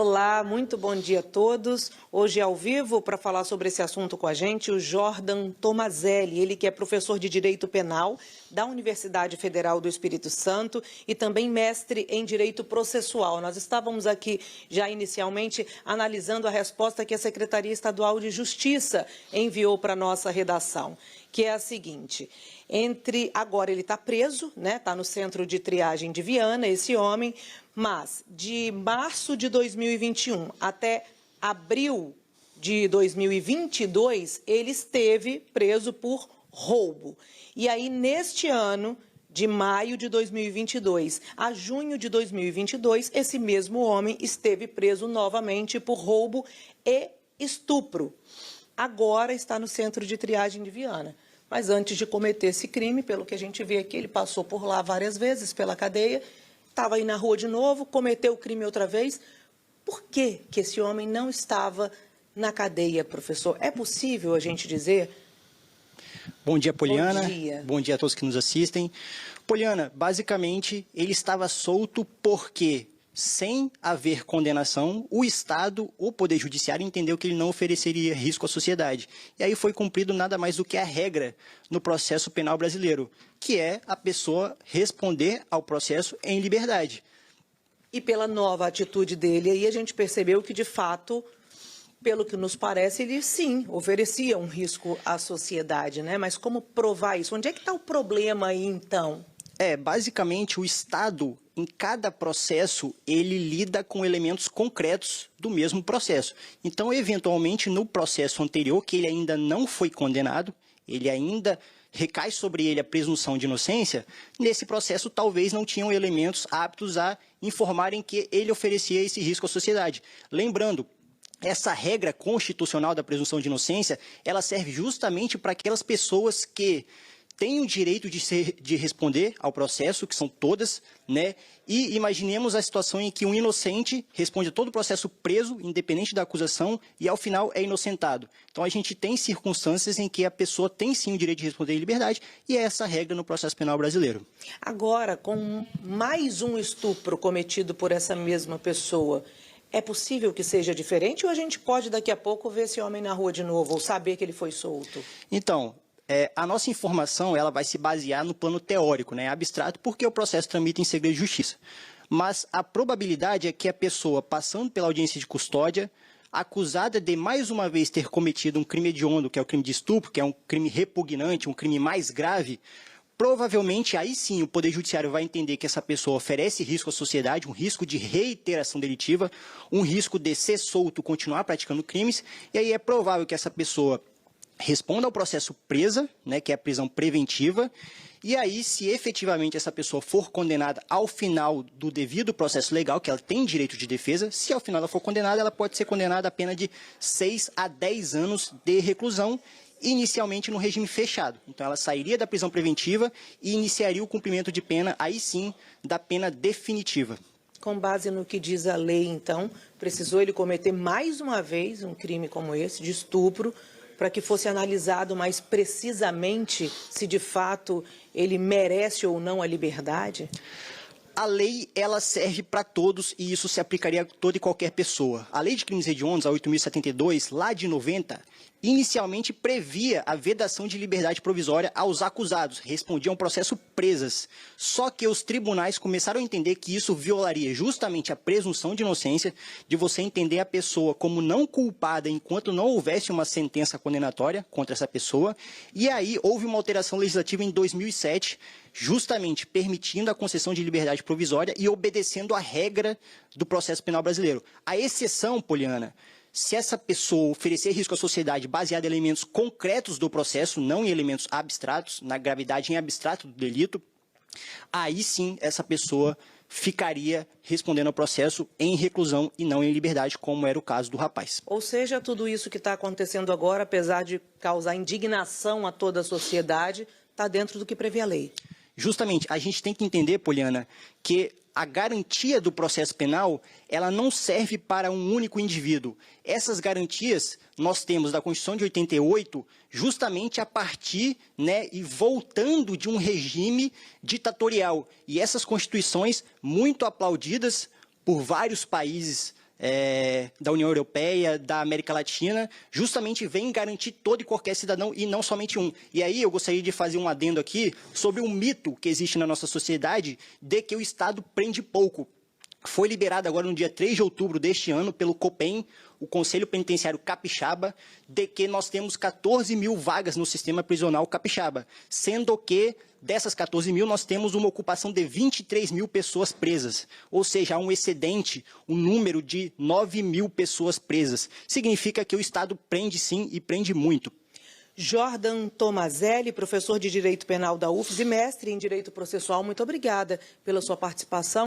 Olá, muito bom dia a todos. Hoje ao vivo, para falar sobre esse assunto com a gente, o Jordan Tomazelli, ele que é professor de Direito Penal da Universidade Federal do Espírito Santo e também mestre em Direito Processual. Nós estávamos aqui já inicialmente analisando a resposta que a Secretaria Estadual de Justiça enviou para a nossa redação, que é a seguinte: agora ele está preso, né? Está no centro de triagem de Viana, esse homem, mas de março de 2021 até abril de 2022, ele esteve preso por roubo. E aí, neste ano, de maio de 2022 a junho de 2022, esse mesmo homem esteve preso novamente por roubo e estupro. Agora está no centro de triagem de Viana. Mas antes de cometer esse crime, pelo que a gente vê aqui, ele passou por lá várias vezes, pela cadeia, estava aí na rua de novo, cometeu o crime outra vez. Por que esse homem não estava na cadeia, professor? É possível a gente dizer? Bom dia, Poliana. Bom dia. Bom dia a todos que nos assistem. Poliana, basicamente, ele estava solto porque, sem haver condenação, o Estado, o Poder Judiciário, entendeu que ele não ofereceria risco à sociedade. E aí foi cumprido nada mais do que a regra no processo penal brasileiro, que é a pessoa responder ao processo em liberdade. E pela nova atitude dele, aí a gente percebeu que, de fato, pelo que nos parece, ele sim oferecia um risco à sociedade, né? Mas como provar isso? Onde é que está o problema aí, então? Basicamente, o Estado, em cada processo, ele lida com elementos concretos do mesmo processo. Então, eventualmente, no processo anterior, que ele ainda não foi condenado, ele ainda recai sobre ele a presunção de inocência, nesse processo talvez não tinham elementos aptos a informarem que ele oferecia esse risco à sociedade. Lembrando, essa regra constitucional da presunção de inocência, ela serve justamente para aquelas pessoas que têm o direito de responder ao processo, que são todas, né? E imaginemos a situação em que um inocente responde a todo o processo preso, independente da acusação, e ao final é inocentado. Então a gente tem circunstâncias em que a pessoa tem sim o direito de responder em liberdade, e é essa a regra no processo penal brasileiro. Agora, com mais um estupro cometido por essa mesma pessoa, é possível que seja diferente ou a gente pode daqui a pouco ver esse homem na rua de novo ou saber que ele foi solto? Então, a nossa informação ela vai se basear no plano teórico, né, abstrato, porque o processo tramita em segredo de justiça. Mas a probabilidade é que a pessoa, passando pela audiência de custódia, acusada de mais uma vez ter cometido um crime hediondo, que é o crime de estupro, que é um crime repugnante, um crime mais grave, provavelmente aí sim o Poder Judiciário vai entender que essa pessoa oferece risco à sociedade, um risco de reiteração delitiva, um risco de ser solto, continuar praticando crimes, e aí é provável que essa pessoa responda ao processo presa, né, que é a prisão preventiva, e aí, se efetivamente essa pessoa for condenada ao final do devido processo legal, que ela tem direito de defesa, se ao final ela for condenada, ela pode ser condenada a pena de 6 a 10 anos de reclusão, inicialmente no regime fechado. Então, ela sairia da prisão preventiva e iniciaria o cumprimento de pena, aí sim, da pena definitiva. Com base no que diz a lei, então, precisou ele cometer mais uma vez um crime como esse, de estupro, para que fosse analisado mais precisamente se de fato ele merece ou não a liberdade? A lei, ela serve para todos e isso se aplicaria a toda e qualquer pessoa. A Lei de Crimes Hediondos, a 8.072, lá de 90, inicialmente previa a vedação de liberdade provisória aos acusados, respondiam ao processo presas. Só que os tribunais começaram a entender que isso violaria justamente a presunção de inocência, de você entender a pessoa como não culpada enquanto não houvesse uma sentença condenatória contra essa pessoa. E aí houve uma alteração legislativa em 2007, justamente permitindo a concessão de liberdade provisória e obedecendo a regra do processo penal brasileiro. A exceção, Poliana, se essa pessoa oferecer risco à sociedade baseado em elementos concretos do processo, não em elementos abstratos, na gravidade em abstrato do delito, aí sim essa pessoa ficaria respondendo ao processo em reclusão e não em liberdade, como era o caso do rapaz. Ou seja, tudo isso que está acontecendo agora, apesar de causar indignação a toda a sociedade, está dentro do que prevê a lei. Justamente, a gente tem que entender, Poliana, que a garantia do processo penal, ela não serve para um único indivíduo. Essas garantias nós temos da Constituição de 88, justamente a partir, né, e voltando de um regime ditatorial. E essas constituições, muito aplaudidas por vários países da União Europeia, da América Latina, justamente vem garantir todo e qualquer cidadão e não somente um. E aí eu gostaria de fazer um adendo aqui sobre um mito que existe na nossa sociedade de que o Estado prende pouco. Foi liberado agora no dia 3 de outubro deste ano pelo COPEN, o Conselho Penitenciário Capixaba, de que nós temos 14 mil vagas no sistema prisional capixaba, sendo que dessas 14 mil nós temos uma ocupação de 23 mil pessoas presas, ou seja, há um excedente, um número de 9 mil pessoas presas. Significa que o Estado prende sim e prende muito. Jordan Tomazelli, professor de Direito Penal da UFES e mestre em Direito Processual, muito obrigada pela sua participação.